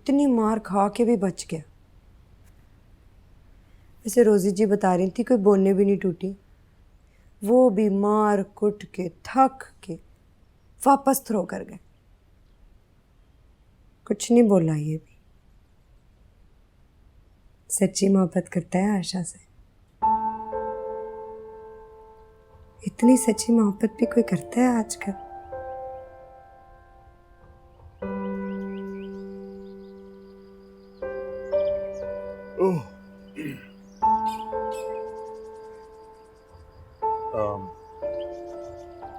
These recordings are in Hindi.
इतनी मार खा के भी बच गया। वैसे रोजी जी बता रही थी कोई बोने भी नहीं टूटी, वो भी मार कुट के थक के वापस थ्रो कर गए। कुछ नहीं बोला ये भी। सच्ची मोहब्बत करता है आशा से। इतनी सच्ची मोहब्बत भी कोई करता है आजकल?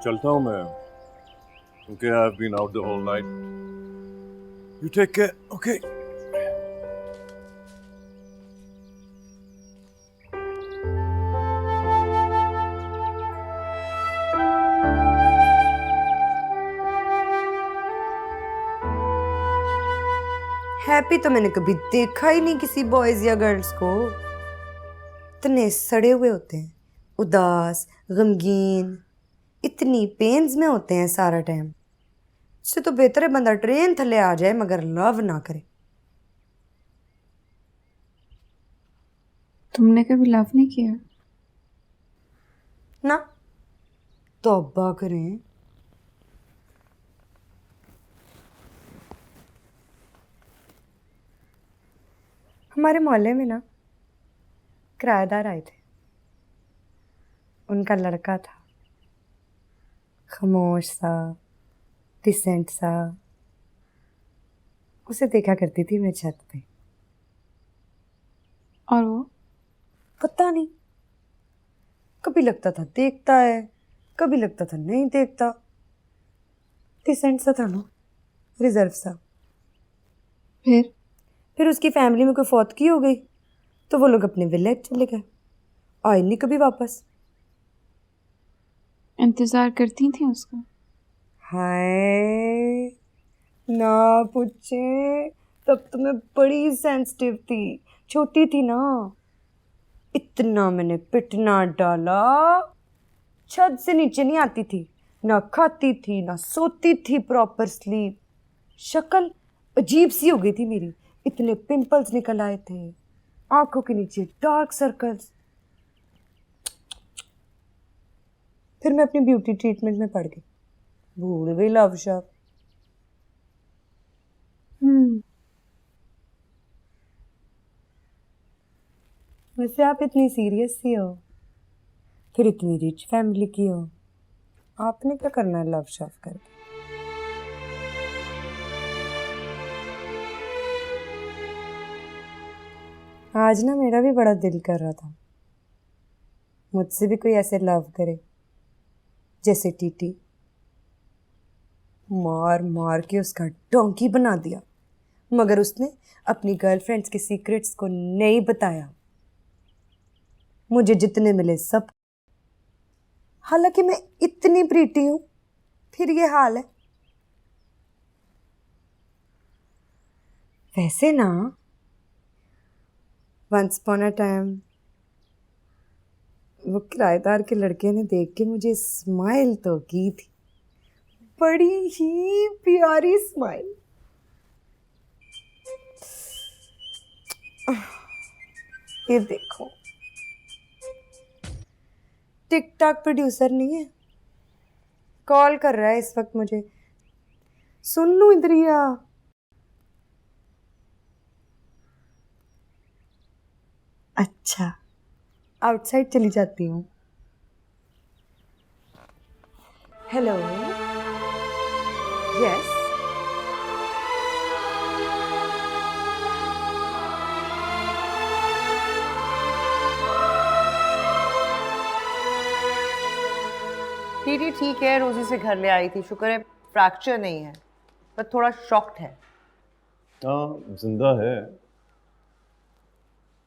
चलता हूँ मैं। Okay, I've been out the whole night. You take care, okay? Happy तो मैंने कभी देखा ही नहीं किसी बॉयज या गर्ल्स को। इतने सड़े हुए होते हैं, उदास, गमगीन, इतनी पेन्स में होते हैं सारा टाइम। इससे तो बेहतर है बंदा ट्रेन थले आ जाए मगर लव ना करे। तुमने कभी लव नहीं किया? ना, तौबा करें। हमारे मोहल्ले में ना किराएदार आए थे। उनका लड़का था, खामोश सा, डिसेंट सा। उसे देखा करती थी मैं छत पे। और वो? पता नहीं, कभी लगता था देखता है, कभी लगता था नहीं देखता। डिसेंट सा था ना, रिजर्व सा। फिर उसकी फैमिली में कोई फौतगी हो गई तो वो लोग अपने विलेज चले गए, आए नहीं कभी वापस। इंतजार करती थी उसका? हाय ना पूछे, तब तो मैं बड़ी सेंसिटिव थी, छोटी थी ना। इतना मैंने पिटना डाला, छत से नीचे नहीं आती थी, ना खाती थी ना सोती थी प्रॉपर स्लीप। शक्ल अजीब सी हो गई थी मेरी, इतने पिंपल्स निकल आए थे, आंखों के नीचे डार्क सर्कल्स। फिर मैं अपनी ब्यूटी ट्रीटमेंट में पड़ गई, भूल गई लव शव। वैसे आप इतनी सीरियस सी हो, फिर इतनी रिच फैमिली की हो, आपने क्या करना है लव शव करके? आज ना मेरा भी बड़ा दिल कर रहा था मुझसे भी कोई ऐसे लव करे जैसे टीटी। मार मार के उसका डोंकी बना दिया, मगर उसने अपनी गर्लफ्रेंड्स के सीक्रेट्स को नहीं बताया। मुझे जितने मिले सब, हालांकि मैं इतनी प्रीटी हूं फिर ये हाल है। वैसे ना वंस अपॉन अ टाइम वो किराएदार के लड़के ने देख के मुझे स्माइल तो की थी, बड़ी ही प्यारी स्माइल। ये देखो, टिकटॉक प्रोड्यूसर नहीं है, कॉल कर रहा है इस वक्त मुझे। सुन लूं इधर ही आ। अच्छा, आउटसाइड चली जाती हूँ। Hello, yes. टीटी ठीक है, रोजी से घर ले आई थी, शुक्र है फ्रैक्चर नहीं है, पर थोड़ा शॉक्ड है। हाँ, जिंदा है।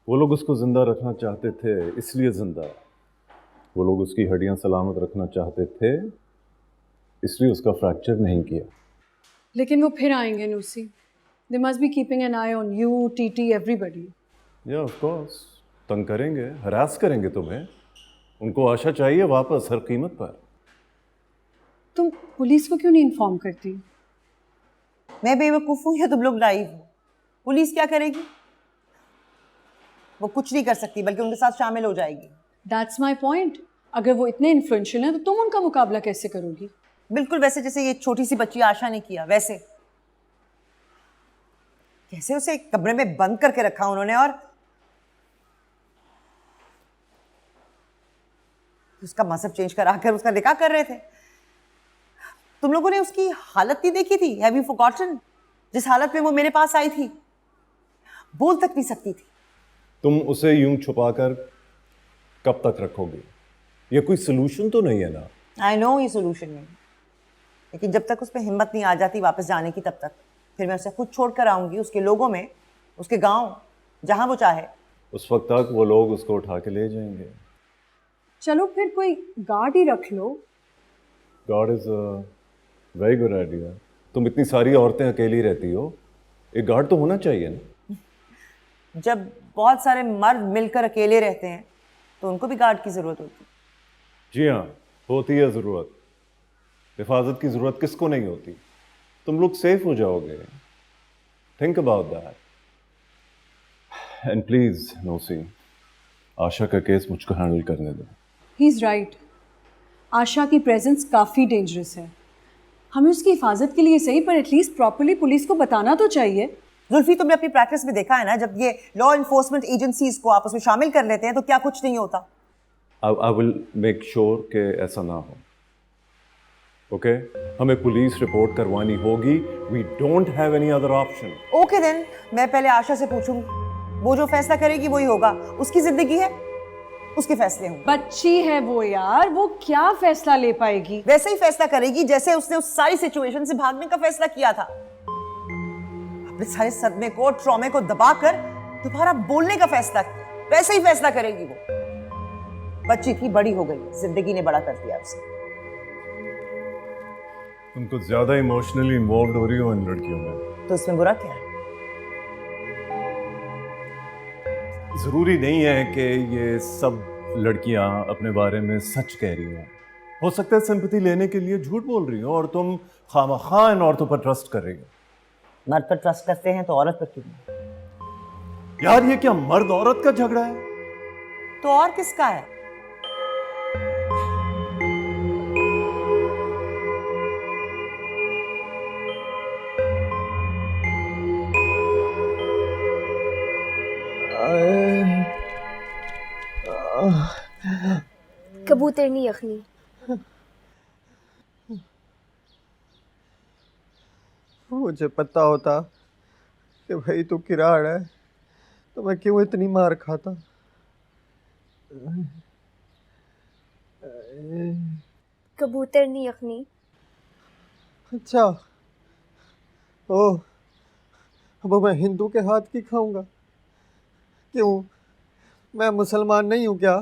वो लोग उसको जिंदा रखना चाहते थे, इसलिए जिंदा है। वो लोग उसकी हड्डियां सलामत रखना चाहते थे, इसलिए उसका फ्रैक्चर नहीं किया। लेकिन वो फिर आएंगे nosy. They must be keeping an eye on you, टीटी, एवरीबॉडी। या ऑफ कोर्स, तंग करेंगे, हरास करेंगे तुम्हें। उनको आशा चाहिए वापस हर कीमत पर। तुम पुलिस को क्यों नहीं इन्फॉर्म करती? मैं बेवकूफ़ हूँ या तुम लोग नाइव हो? पुलिस क्या करेगी? वो कुछ नहीं कर सकती, बल्कि उनके साथ शामिल हो जाएगी। That's my point. अगर वो इतने इन्फ्लुएंशियल हैं तो तुम उनका मुकाबला कैसे करोगी? बिल्कुल वैसे जैसे ये छोटी सी बच्ची आशा ने किया, वैसे। कैसे उसे एक कमरे में बंद करके रखा उन्होंने, और उसका मजहब चेंज करा कर उसका निकाह कर रहे थे। तुम लोगों ने उसकी हालत नहीं देखी थी? हैव यू फॉरगॉटन जिस हालत में वो मेरे पास आई थी? बोल तक नहीं सकती थी। तुम उसे यूं छुपाकर कब तक रखोगे? ये कोई सोल्यूशन तो नहीं है ना? आई नो ये सोल्यूशन नहीं, लेकिन जब तक उसमें हिम्मत नहीं आ जाती वापस जाने की, तब तक फिर मैं उसे खुद छोड़ कर आऊंगी, उसके लोगों में, उसके गांव, जहां वो चाहे। उस वक्त तक वो लोग उसको उठा के ले जाएंगे। चलो फिर कोई गार्ड ही रख लो। God is a very good idea. तुम इतनी सारी औरतें अकेली रहती हो, एक गार्ड तो होना चाहिए ना। जब बहुत सारे मर्द मिलकर अकेले रहते हैं तो उनको भी गार्ड की जरूरत होती है। जी हाँ, होती है ज़रूरत। हिफाजत की ज़रूरत किसको नहीं होती? तुम लोग सेफ हो जाओगे। Think about that. And please nosy, Asha का केस मुझको हैंडल करने दो। He is right. आशा की प्रेजेंस काफ़ी डेंजरस है। हमें उसकी हिफाजत के लिए सही, पर एटलीस्ट प्रॉपर्ली पुलिस को बताना तो चाहिए। जुल्फी, तुमने अपनी प्रैक्टिस में देखा है ना, जब ये लॉ इन्फोर्समेंट एजेंसीज को आपस में शामिल कर लेते हैं तो क्या कुछ नहीं होता। आई विल मेक श्योर कि ऐसा ना हो। ओके? हमें पुलिस रिपोर्ट करवानी होगी। We don't have any other option. Okay then, मैं पहले आशा से पूछूंगी। वो जो फैसला करेगी वही होगा। उसकी जिंदगी है, उसके फैसले होंगे। बच्ची है वो यार, वो क्या फैसला ले पाएगी? वैसे ही फैसला करेगी जैसे उसने उस सारी सिचुएशन से भागने का फैसला किया था। अपने सारे सदमे को, ट्रॉमे को दबाकर दोबारा बोलने का फैसला किया। वैसे ही फैसला करेगी वो। बच्ची थी, बड़ी हो गई, जिंदगी ने बड़ा कर दिया उसे। तुम कुछ ज्यादा इमोशनली इन्वॉल्व हो रही हो इन लड़कियों में। तो इसमें बुरा क्या है? जरूरी नहीं है कि ये सब लड़कियां अपने बारे में सच कह रही हो सकता है सिंपैथी लेने के लिए झूठ बोल रही हो, और तुम खामखा इन औरतों पर ट्रस्ट कर रही हो। मर्द पर ट्रस्ट करते हैं तो औरत पर क्यों नहीं? यार, ये क्या मर्द औरत का झगड़ा है? तो और किसका है? कबूतरनी यखनी। मुझे पता होता कि भाई तू किराड़ है तो मैं क्यों इतनी मार खाता। कबूतरनी यखनी। अच्छा, ओ, अब मैं हिंदू के हाथ की खाऊंगा? क्यों, मैं मुसलमान नहीं हूँ क्या?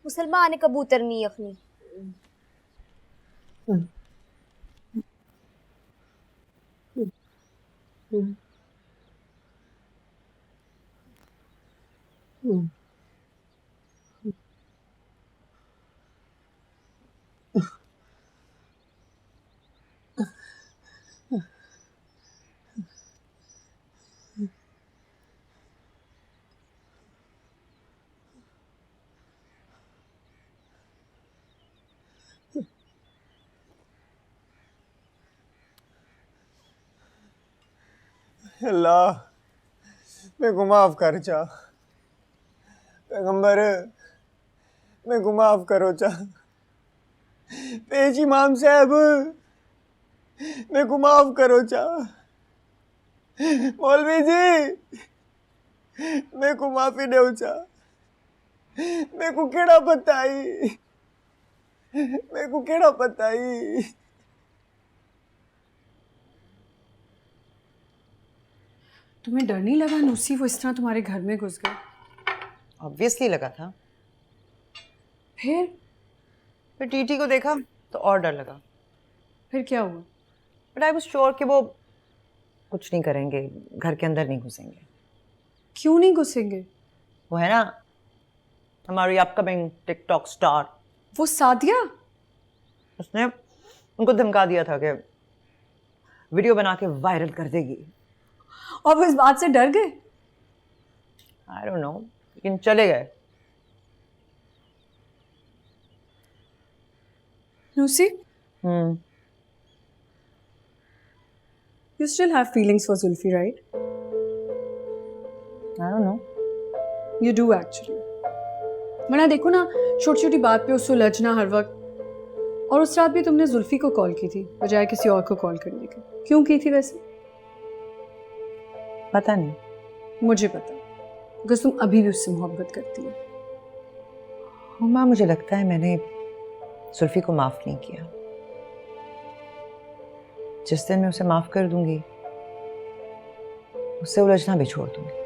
मुसलमान कबूतरनी यखनी। अल्लाह, मैं को माफ कर चा। पैगंबर, मैं को माफ करो चा। पेश इमाम साहब, मैं को माफ करो चा। मौलवी जी, मैं को माफी दो चा। मैं को केड़ा बताई, मैं को केड़ा बताई। तुम्हें डर नहीं लगा नूसी वो इस तरह तुम्हारे घर में घुस गए? ऑब्वियसली लगा था। फिर टीटी को देखा तो और डर लगा। फिर क्या हुआ? बट आई वाज श्योर कि वो कुछ नहीं करेंगे, घर के अंदर नहीं घुसेंगे। क्यों नहीं घुसेंगे? वो है ना हमारी अपकमिंग टिकटॉक स्टार, वो सादिया। उसने उनको धमका दिया था कि वीडियो बना के वायरल कर देगी। और वो इस बात से डर गए? आई डोंट नो, लेकिन चले गए। Lucy, hmm, you still have feelings for Zulfi, right? I don't know. You do actually. वरना देखो ना, छोटी छोटी बात पे उससे उलझना हर वक्त। और उस रात भी तुमने जुल्फी को कॉल की थी बजाय किसी और को कॉल करने की। क्यों की थी वैसे? पता नहीं। मुझे पता, बिकॉज तुम अभी भी उससे मोहब्बत करती हो। हुमा, मुझे लगता है मैंने सुल्फी को माफ नहीं किया। जिस दिन मैं उसे माफ कर दूंगी, उससे उलझना भी छोड़ दूंगी।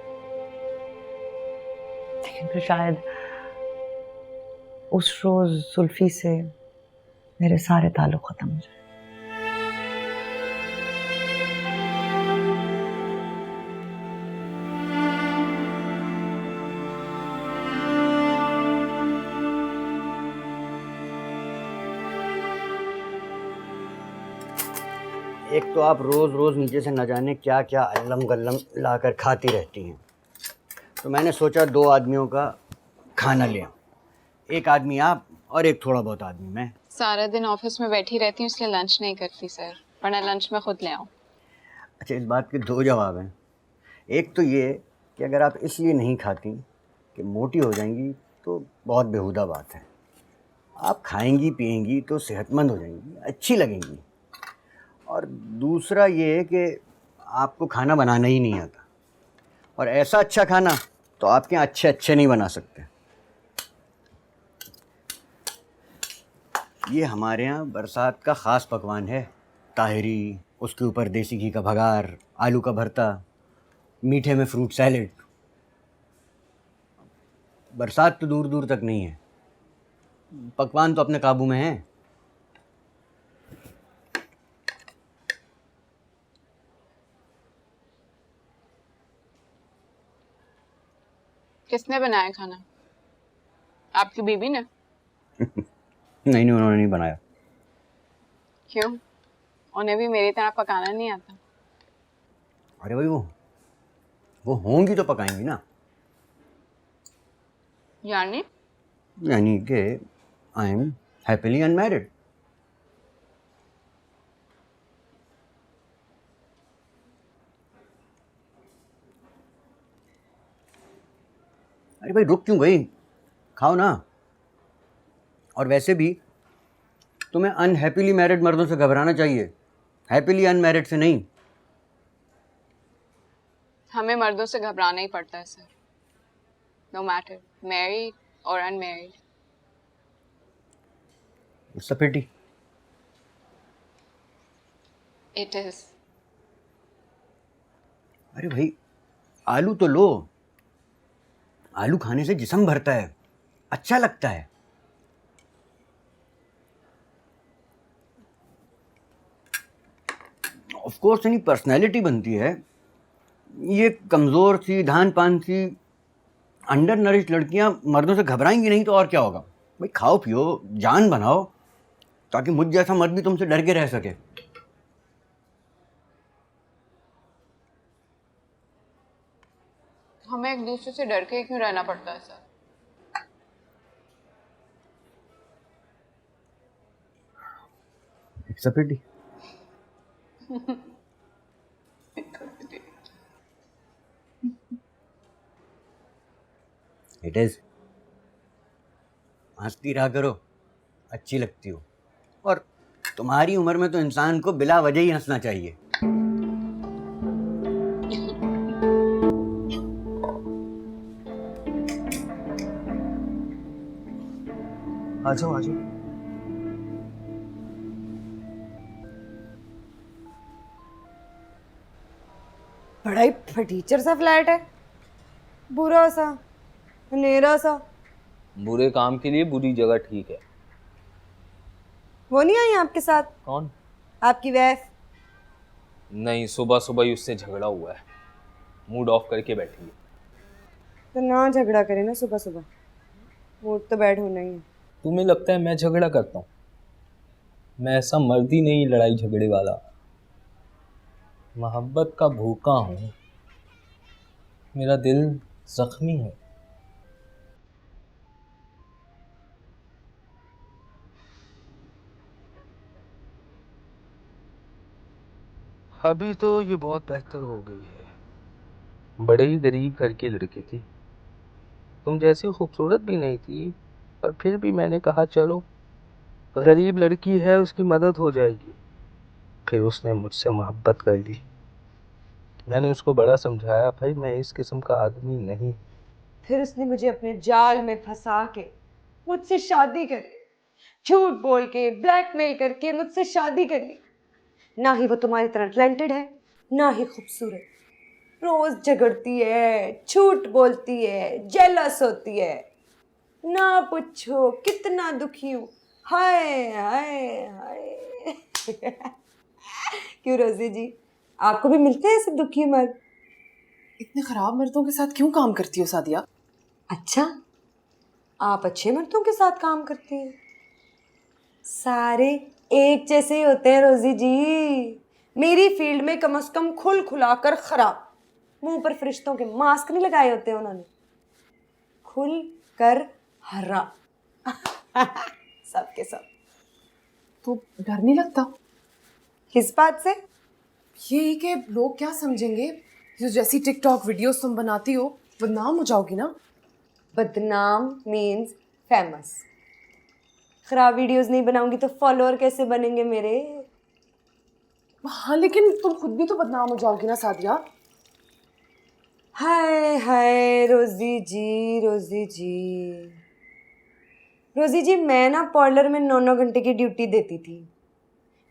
लेकिन फिर शायद उस रोज सुल्फी से मेरे सारे ताल्लुक खत्म हो जाए। एक तो आप रोज़ रोज़ नीचे से न जाने क्या क्या अल्लम गल्लम लाकर खाती रहती हैं, तो मैंने सोचा 2 आदमियों का खाना ले आऊं। एक आदमी आप और एक थोड़ा बहुत आदमी मैं। सारा दिन ऑफिस में बैठी रहती हूँ इसलिए लंच नहीं करती सर, वरना लंच में खुद ले आऊँ। अच्छा, इस बात के 2 जवाब हैं। एक तो ये कि अगर आप इसलिए नहीं खाती कि मोटी हो जाएंगी तो बहुत बेहुदा बात है। आप खाएंगी पिएंगी तो सेहतमंद हो जाएंगी, अच्छी लगेंगी। और दूसरा ये कि आपको खाना बनाना ही नहीं आता, और ऐसा अच्छा खाना तो आपके यहाँ अच्छे नहीं बना सकते। ये हमारे यहाँ बरसात का ख़ास पकवान है, ताहिरी, उसके ऊपर देसी घी का भगार, आलू का भरता, मीठे में फ्रूट सैलेड। बरसात तो दूर दूर तक नहीं है, पकवान तो अपने काबू में है। किसने बनाया खाना? आपकी बीबी ने? नहीं, उन्होंने नहीं बनाया। क्यों? उन्हें भी मेरी तरह पकाना नहीं आता? अरे भाई, वो होंगी तो पकाएंगी ना। यानी कि आई एम हैप्पीली अनमैरिड। अरे भाई, रुक क्यों गई? खाओ ना। और वैसे भी तुम्हें अनहैप्पीली मैरिड मर्दों से घबराना चाहिए, हैप्पीली अनमैरिड से नहीं। हमें मर्दों से घबराना ही पड़ता है सर, नो मैटर मैरिड और unmarried. It's a pity. It is. अरे भाई, आलू तो लो। आलू खाने से जिस्म भरता है, अच्छा लगता है। ऑफ कोर्स यानी पर्सनैलिटी बनती है। ये कमज़ोर सी, धान पान सी, अंडर नरिश लड़कियां मर्दों से घबराएंगी नहीं तो और क्या होगा? भाई खाओ पियो, जान बनाओ, ताकि मुझ जैसा मर्द भी तुमसे डर के रह सके। हमें एक दूसरे से डर के क्यों रहना पड़ता है sir? It's a pity. It is. हंसती रहा करो, अच्छी लगती हो। और तुम्हारी उम्र में तो इंसान को बिला वजह ही हंसना चाहिए। आ जाओ। बड़ा ही फटीचर सा फ्लैट है, बुरा सा, अंधेरा सा। बुरे काम के लिए बुरी जगह ठीक है। वो नहीं आई आपके साथ? कौन? आपकी वाइफ। नहीं, सुबह सुबह ही उससे झगड़ा हुआ है, मूड ऑफ करके बैठी है। तो ना झगड़ा करे ना सुबह सुबह, मूड तो बैठ होना ही है। तुम्हें लगता है मैं झगड़ा करता हूँ? मैं ऐसा मर्द ही नहीं लड़ाई झगड़े वाला, मोहब्बत का भूखा हूँ। मेरा दिल जख्मी है। अभी तो ये बहुत बेहतर हो गई है। बड़े ही गरीब घर की लड़की थी, तुम जैसी खूबसूरत भी नहीं थी, पर फिर भी मैंने कहा चलो गरीब लड़की है, उसकी मदद हो जाएगी। फिर उसने मुझसे मोहब्बत कर ली। मैंने उसको बड़ा समझाया, भाई मैं इस किस्म का आदमी नहीं। फिर उसने मुझे अपने जाल में फंसा के मुझसे शादी करी, झूठ बोल के ब्लैकमेल करके मुझसे शादी करी। ना ही वो तुम्हारी तरह टैलेंटेड है, ना ही खूबसूरत। रोज झगड़ती है, झूठ बोलती है, जेलस होती है। ना पूछो कितना दुखी हूँ। हाय हाय हाय। क्यों रोजी जी, आपको भी मिलते हैं ऐसे दुखी मर्द? इतने खराब मर्दों के साथ क्यों काम करती हो सादिया? अच्छा, आप अच्छे मर्दों के साथ काम करती हैं? सारे एक जैसे ही होते हैं रोजी जी। मेरी फील्ड में कम से कम खुल खुलाकर खराब। मुंह पर फरिश्तों के मास्क नहीं लगाए होते उन्होंने। खुल कर हरा। सबके सब। तो डर नहीं लगता? किस बात से? ये कि लोग क्या समझेंगे? जो जैसी टिकटॉक वीडियोस तुम बनाती हो, बदनाम हो जाओगी ना। बदनाम मीन्स फेमस। खराब वीडियोस नहीं बनाऊंगी तो फॉलोअर कैसे बनेंगे मेरे? हाँ, लेकिन तुम खुद भी तो बदनाम हो जाओगी ना सादिया। हाय हाय रोजी जी, रोजी जी, रोजी जी, मैं ना पार्लर में 9-9 घंटे की ड्यूटी देती थी।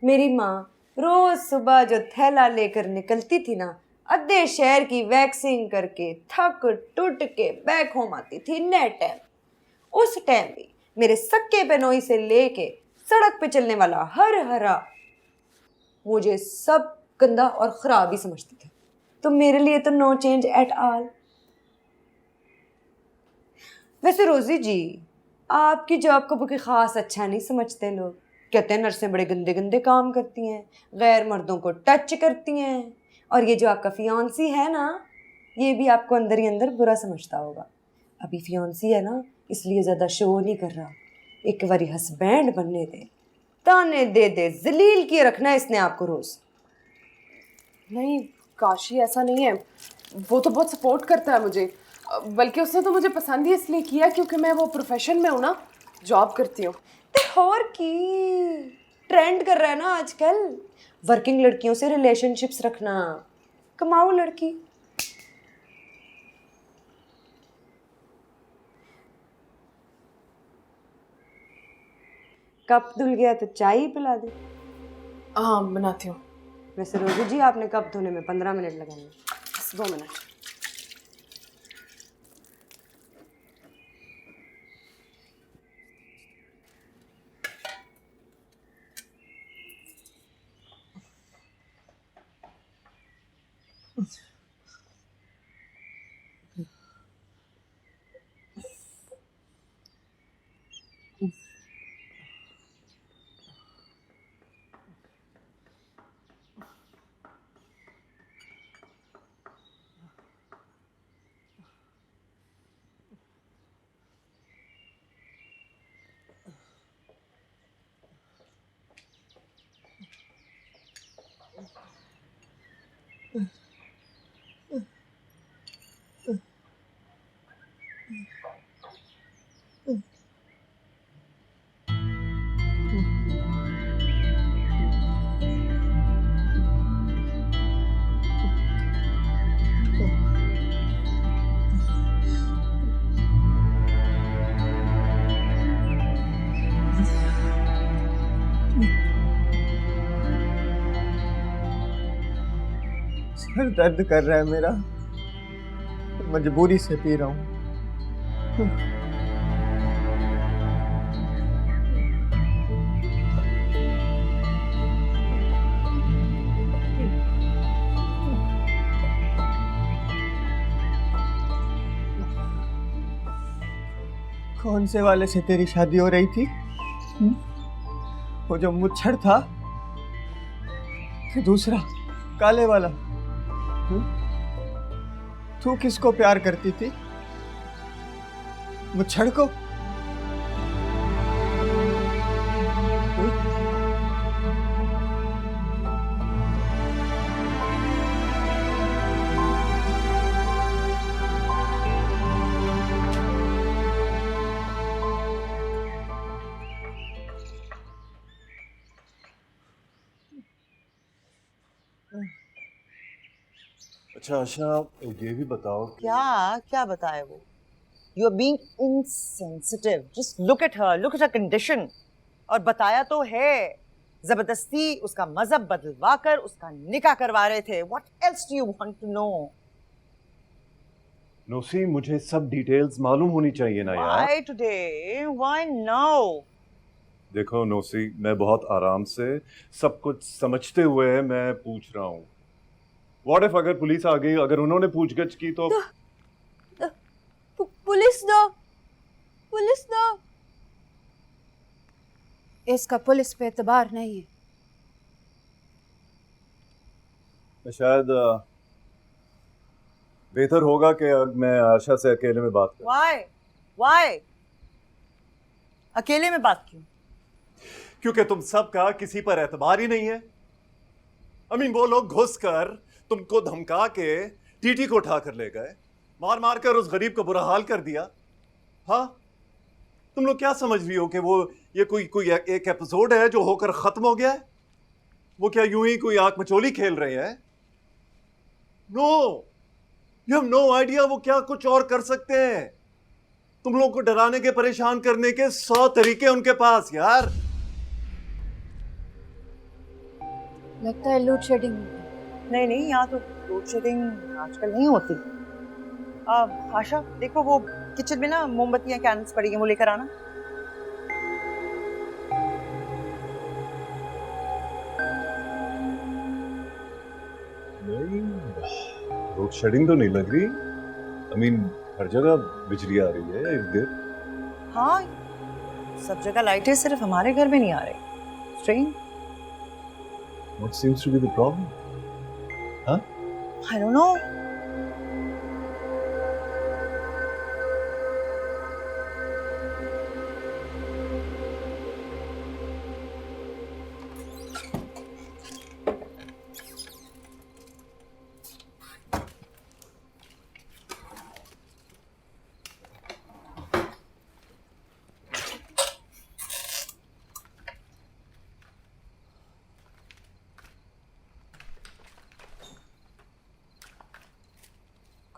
मेरी माँ रोज सुबह जो थैला लेकर निकलती थी ना, आधे शहर की वैक्सिंग करके थक टूट के बैक होम आती थी नए टाइम। उस टाइम भी मेरे सक्के बहनोई से लेके सड़क पे चलने वाला हर हरा मुझे सब गंदा और खराब ही समझते थे। तो मेरे लिए तो नो चेंज एट ऑल। वैसे रोजी जी, आपकी जॉब को भी खास अच्छा नहीं समझते लोग। कहते हैं नर्सें बड़े गंदे गंदे काम करती हैं, गैर मर्दों को टच करती हैं। और ये जो आपका फियांसी है ना, ये भी आपको अंदर ही अंदर बुरा समझता होगा। अभी फियांसी है ना, इसलिए ज़्यादा शो नहीं कर रहा। एक बारी हस्बैंड बनने दे, ताने दे दे जलील किए रखना है इसने आपको रोज। नहीं काशी, ऐसा नहीं है। वो तो बहुत सपोर्ट करता है मुझे, बल्कि उसने तो मुझे पसंद ही इसलिए किया क्योंकि मैं वो प्रोफेशन में हूँ ना, जॉब करती हूँ। और की ट्रेंड कर रहा है ना आजकल, वर्किंग लड़कियों से रिलेशनशिप्स रखना। कमाओ लड़की। कप धुल गया तो चाय ही पिला दे। हाँ बनाती हूँ। वैसे रोजी जी, आपने कप धोने में 15 मिनट लगाएंगे। बस 2 मिनट। सर दर्द कर रहा है मेरा, तो मजबूरी से पी रहा हूँ। कौन से वाले से तेरी शादी हो रही थी? वो जो मुच्छड़ था कि दूसरा काले वाला? तू किसको प्यार करती थी? मुच्छड़ को? अच्छा आशा, ये भी बताओ कि क्या क्या बताए वो? You are being insensitive. Just look at her condition. और बताया तो है, जबरदस्ती उसका मजहब बदलवा कर उसका निकाह करवा रहे थे। What else do you want to know? Nosy, मुझे सब डिटेल्स मालूम होनी चाहिए ना यार। Why today? Why now? देखो नोसी, मैं बहुत आराम से सब कुछ समझते हुए मैं पूछ रहा हूँ। व्हाट इफ अगर पुलिस आ गई, अगर उन्होंने पूछगछ की तो? पुलिस दो। इसका पुलिस पे एतबार नहीं है। शायद बेहतर होगा कि मैं आशा से अकेले में बात करूं। Why? अकेले में बात क्यों? क्योंकि तुम सबका किसी पर एतबार ही नहीं है। वो लोग घुस कर तुमको धमका के टीटी को उठा कर ले गए, मार मार कर उस गरीब का बुरा हाल कर दिया। हाँ, तुम लोग क्या समझ रही हो कि वो ये कोई एक एपिसोड है जो होकर खत्म हो गया है? वो क्या यूं ही कोई आंख मचोली खेल रहे हैं? No, you have no idea वो क्या कुछ और कर सकते हैं। तुम लोगों को डराने के, परेशान करने के 100 तरीके उनके पास यार। लगता है लोड शेडिंग। नहीं, यहाँ तो लोड शेडिंग आजकल नहीं होती। आशा, देखो वो किचन में ना मोमबत्तियां, कैंडल्स पड़ी हैं, वो लेकर आना। नहीं, लोड शेडिंग तो नहीं लग रही। हर जगह बिजली आ रही है इर्द गिर्द। हाँ, सब जगह लाइट है, सिर्फ हमारे घर में नहीं आ रही। Strange. What seems to be the problem? Huh? I don't know.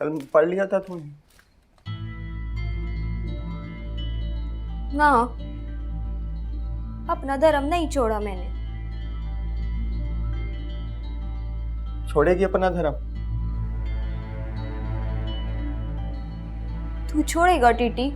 कल पढ़ लिया था तूने? ना, अपना धर्म नहीं छोड़ा मैंने। छोड़ेगी अपना धर्म? तू छोड़ेगा टीटी?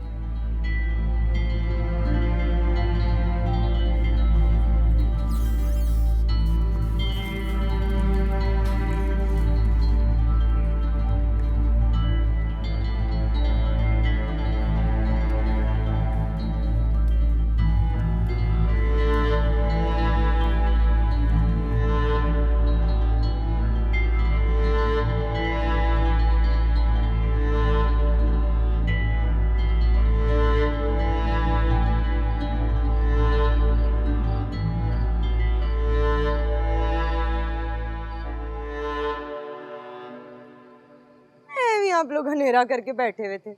आप लोग अंधेरा करके बैठे हुए थे।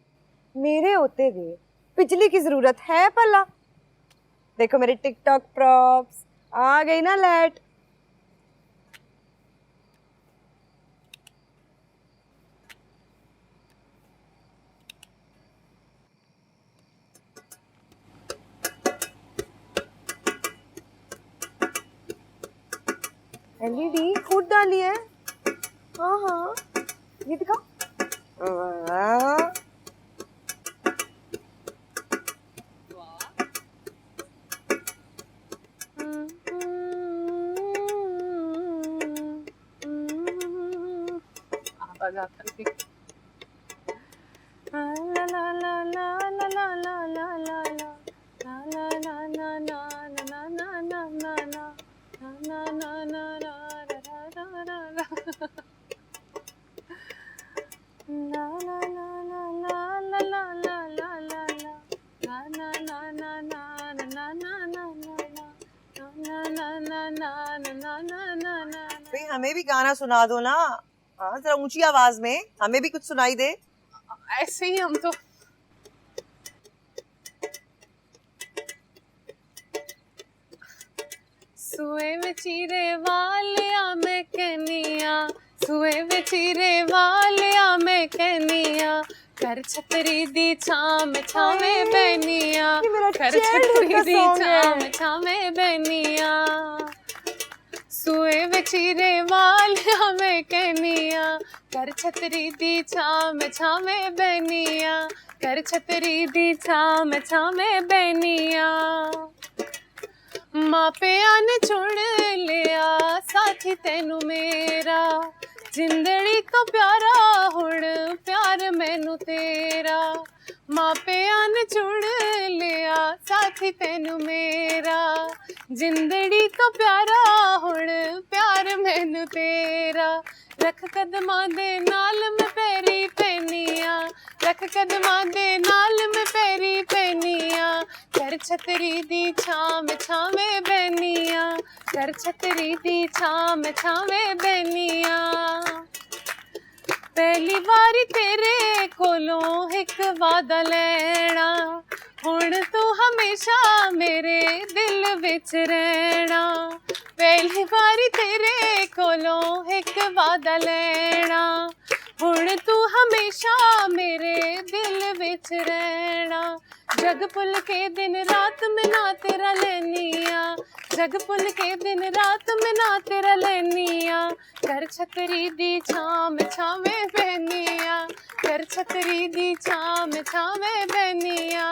मेरे होते हुए बिजली की जरूरत है भला? देखो मेरे टिकटॉक प्रॉप्स, आ गई ना लाइट। एलईडी खुद डाली है। हाँ, ये दिखा। भाई हमें भी गाना सुना दो ना। हाँ जरा ऊंची आवाज में, हमें भी कुछ सुनाई दे। ऐसे ही हम तो सुए में चीरे वालिया मैं कहनिया, सुए में चीरे वालिया मैं कहनिया, कर छतरी दी छाम छावे बनिया, कर छतरी दी छाम छावे बनिया, सुए में चीरे वालिया मैं कहनिया, कर छतरी दी छाम छावे बनिया, कर छतरी दी छाम छावे बनिया। मापिया ने चुन लिया साथी तेनू मेरा, जिंदड़ी तो प्यारा हुण प्यार मैनू तेरा, मापिया ने चुन लिया साथी तेनू मेरा, जिंदड़ी तो प्यारा हुण प्यार मैनू तेरा, रख कदमां दे नाल मैं पैरी पैनिया, रख कदमां दे नाल मैं पैरी पैनिया, कर छतरी दी छाम छावे बनिया, कर छतरी दी छाम छावे बनिया। पहली बारी तेरे कोलों एक वादा लेना, हुण तू हमेशा मेरे दिल विच रहना, पहली बारी तेरे कोलों एक वादा लेना, हुण तू हमेशा मेरे दिल विच रहना, जग भुल के दिन रात मैं ना तेरा लेनिया, जग भुल के दिन रात मैं ना तेरा लेनिया, कर छतरी दी छाम छावे बनिया, कर छतरी दी छाम छावे बनिया।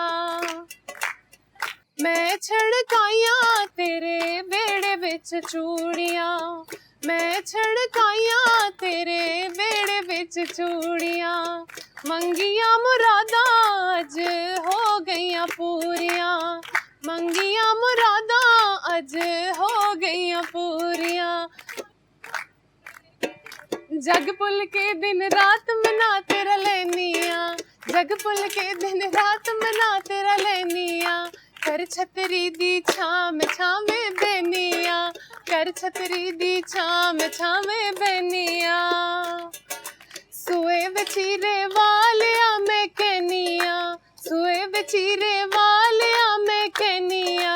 मैं छड़काइयां तेरे बेड़े विच चूड़ियां, मैं छड़काइयां तेरे बेड़े विच चूड़ियां, मंगियां मुरादां अज हो गईयां पूरियां, मंगियां मुरादां अज हो गईयां पूरियां, जग भुल के दिन रात मना तेरा लेनिया, जग भुल के दिन रात मना तेरा लेनिया, कर छतरी दी छाम छावे बनिया, कर छतरी दी छाम छावे बनिया। सुए बचीरे वालिया मैं कहनिया, सुए बचीरे वालिया मैं कहनिया,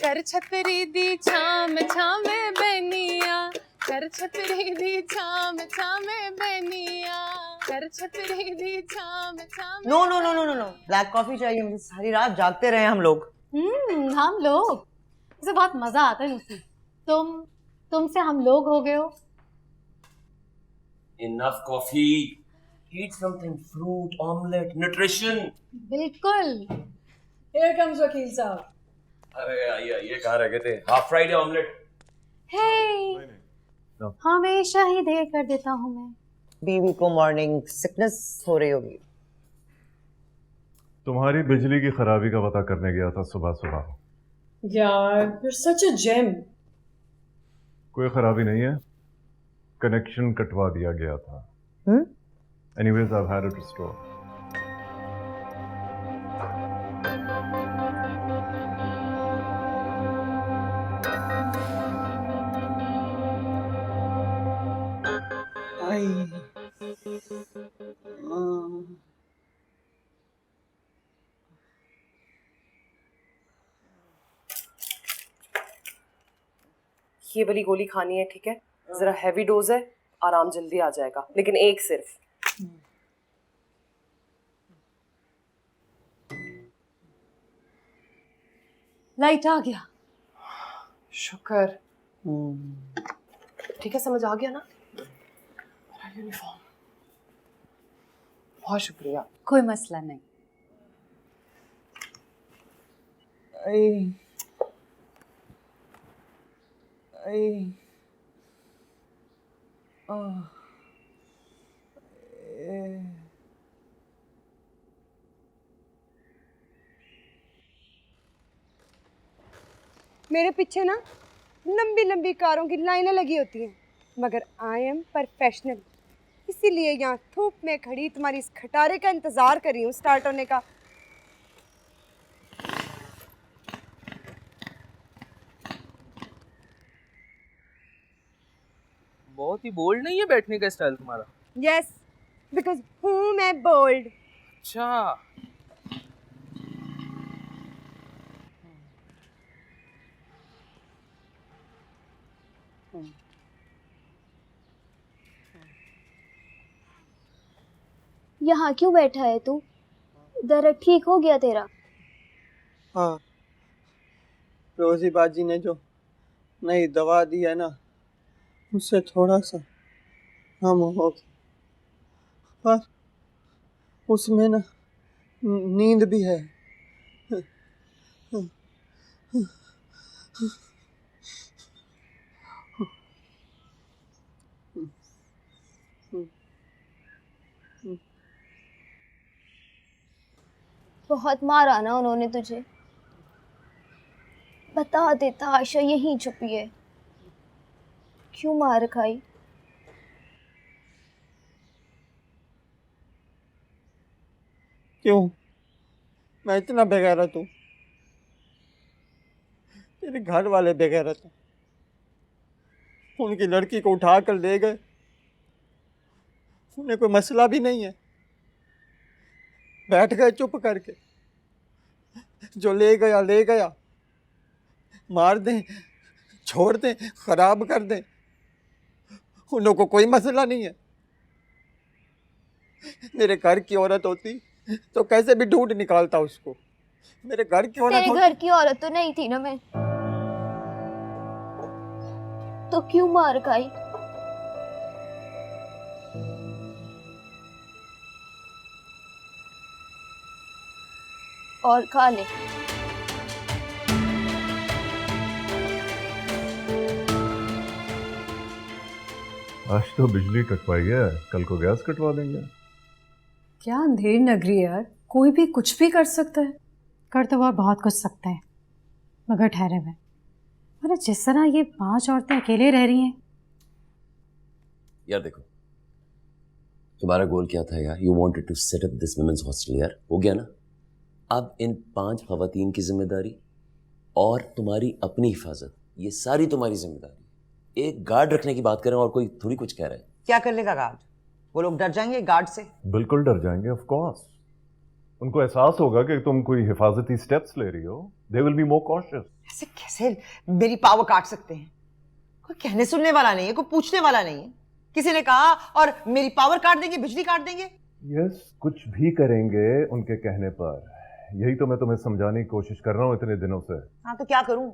कर छतरी दी छाम छावे बनिया, कर छतरी दी छाम छावे बनिया, कर छतरी दी छाम छावे। No no no no no no, black coffee चाहिए मुझे, सारी रात जागते रहे हम लोग। हम लोग, मुझे बहुत मजा आता है लूसी, तुमसे हम लोग हो गए हो। Enough coffee. Eat something, fruit, omelette, nutrition. बिल्कुल। Here comes वकील साहब। अरे आइए आइए, कहाँ रह गए थे? हाफ फ्राइड या ऑमलेट? हे, हमेशा ही देर कर देता हूँ मैं। बीवी को मॉर्निंग सिकनेस हो रही होगी। तुम्हारी बिजली की खराबी का पता करने गया था सुबह सुबह। यार, you're such a gem. कोई खराबी नहीं है, कनेक्शन कटवा दिया गया था। Anyways, I've had it restored. ये वाली गोली खानी है, ठीक है? जरा हैवी डोज है, आराम जल्दी आ जाएगा, लेकिन एक सिर्फ। लाइट आ गया। शुक्र। ठीक है, समझ आ गया ना? यूनिफॉर्म। बहुत शुक्रिया। कोई मसला नहीं। मेरे पीछे ना लंबी लंबी कारों की लाइनें लगी होती हैं, मगर आई एम प्रोफेशनल, इसीलिए यहाँ धूप में खड़ी तुम्हारी इस खटारे का इंतजार कर रही हूँ स्टार्ट होने का। बहुत ही बोल्ड नहीं है बैठने का स्टाइल तुम्हारा। यस, बिकॉज हूँ मैं बोल्ड। अच्छा, यहाँ क्यों बैठा है तू? दर्द ठीक हो गया तेरा? हाँ, रोजी बाजी ने जो नई दवा दी है ना, उससे थोड़ा सा हम हो गया, पर उसमें ना नींद भी है। बहुत मारा ना उन्होंने तुझे? बता देता, आशा यहीं छुपी है। क्यों मार खाई? क्यों? मैं इतना बेगैरत हूँ? तेरे घर वाले बेगैरत हैं। उनकी लड़की को उठा कर ले गए, उन्हें कोई मसला भी नहीं है, बैठ गए चुप करके। जो ले गया, मार दें, छोड़ दें, खराब कर दें, उन को कोई मसला नहीं है। मेरे घर की औरत होती तो कैसे भी ढूंढ निकालता उसको। मेरे घर की औरत, तेरे घर की औरत तो नहीं थी ना मैं, तो क्यों मार खाई? और खा ले। आज तो बिजली कटवाई है, कल को गैस कटवा देंगे। क्या अंधेर नगरी है यार, कोई भी कुछ भी कर सकता है। कर तो वह बहुत कुछ सकता है, मगर ठहरे हुए। मतलब जिस तरह ये 5 औरतें अकेले रह रही हैं। यार देखो, तुम्हारा गोल क्या था यार? You wanted to set up this women's hostel यार, हो गया ना? अब इन 5 खवातीन की जिम्मेदारी और तुम्हारी अपनी हिफाजत, ये सारी तुम्हारी जिम्मेदारी। एक गार्ड रखने की बात कर रहे हैं और कोई थोड़ी कुछ कह रहा है। क्या कर लेगा गार्ड? वो लोग डर जाएंगे गार्ड से? बिल्कुल डर जाएंगे, ऑफ कोर्स। उनको एहसास होगा कि तुम कोई हिफाजती स्टेप्स ले रही हो। They will be more cautious. ऐसे कैसे मेरी पावर काट सकते हैं? कोई कहने सुनने वाला नहीं है, कोई पूछने वाला नहीं है। किसी ने कहा और मेरी पावर काट देंगे, बिजली काट देंगे? यस, कुछ भी करेंगे उनके कहने पर। यही तो मैं तुम्हें समझाने की कोशिश कर रहा हूँ इतने दिनों से। हाँ तो क्या करूं?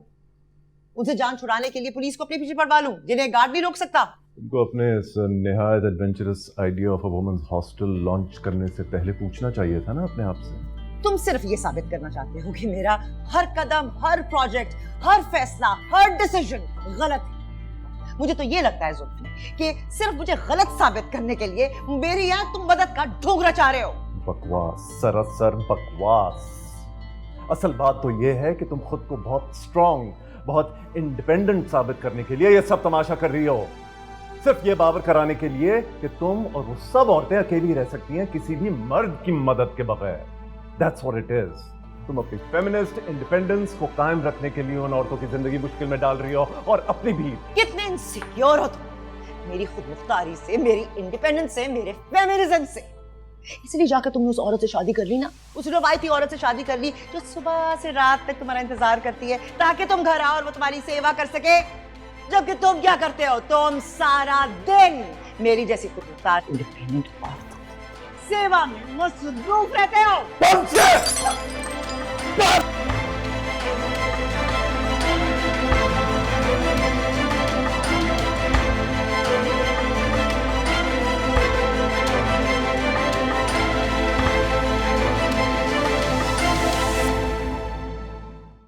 उनसे जान छुड़ाने के लिए पुलिस को अपने पीछे पड़वा लूं, जिन्हें गार्ड नहीं रोक सकता? तुमको अपने इस निहायत adventurous idea of a women's hostel launch करने से पहले पूछना चाहिए था ना अपने आप से। तुम सिर्फ ये साबित करना चाहते हो कि मेरा हर कदम, हर प्रोजेक्ट, हर फैसला, हर डिसीजन गलत है। मुझे तो ये लगता है जुल्फी कि सिर्फ मुझे गलत साबित करने के लिए मेरी यहाँ तुम मदद का ढोंग रचा रहे हो। बकवास, सरासर बकवास। असल बात तो ये है कि तुम खुद को बहुत स्ट्रांग, बहुत इंडिपेंडेंट साबित करने के लिए ये सब तमाशा कर रही हो। सिर्फ ये बावर कराने के लिए कि तुम और वो सब औरतें अकेली रह सकती हैं किसी भी मर्द की मदद के बगैर। That's what it is. तुम अपनी फेमिनिस्ट इंडिपेंडेंस को कायम रखने के लिए उन औरतों की जिंदगी मुश्किल में डाल रही हो और अपनी भी। कितने इनसिक्योर हो तुम मेरी खुद मुख्तारी से, मेरी इंडिपेंडेंस से, मेरे फेमिनिज्म से। इसलिए जाकर तुमने उस औरत से शादी कर ली ना, उस रवायती औरत से शादी कर ली जो सुबह से रात तक तुम्हारा इंतजार करती है ताकि तुम घर आओ और वो तुम्हारी सेवा कर सके। जबकि तुम क्या करते हो? तुम सारा दिन मेरी जैसी खुदमुख्तार इंडिपेंडेंट औरत सेवा में मसरूफ रहते हो।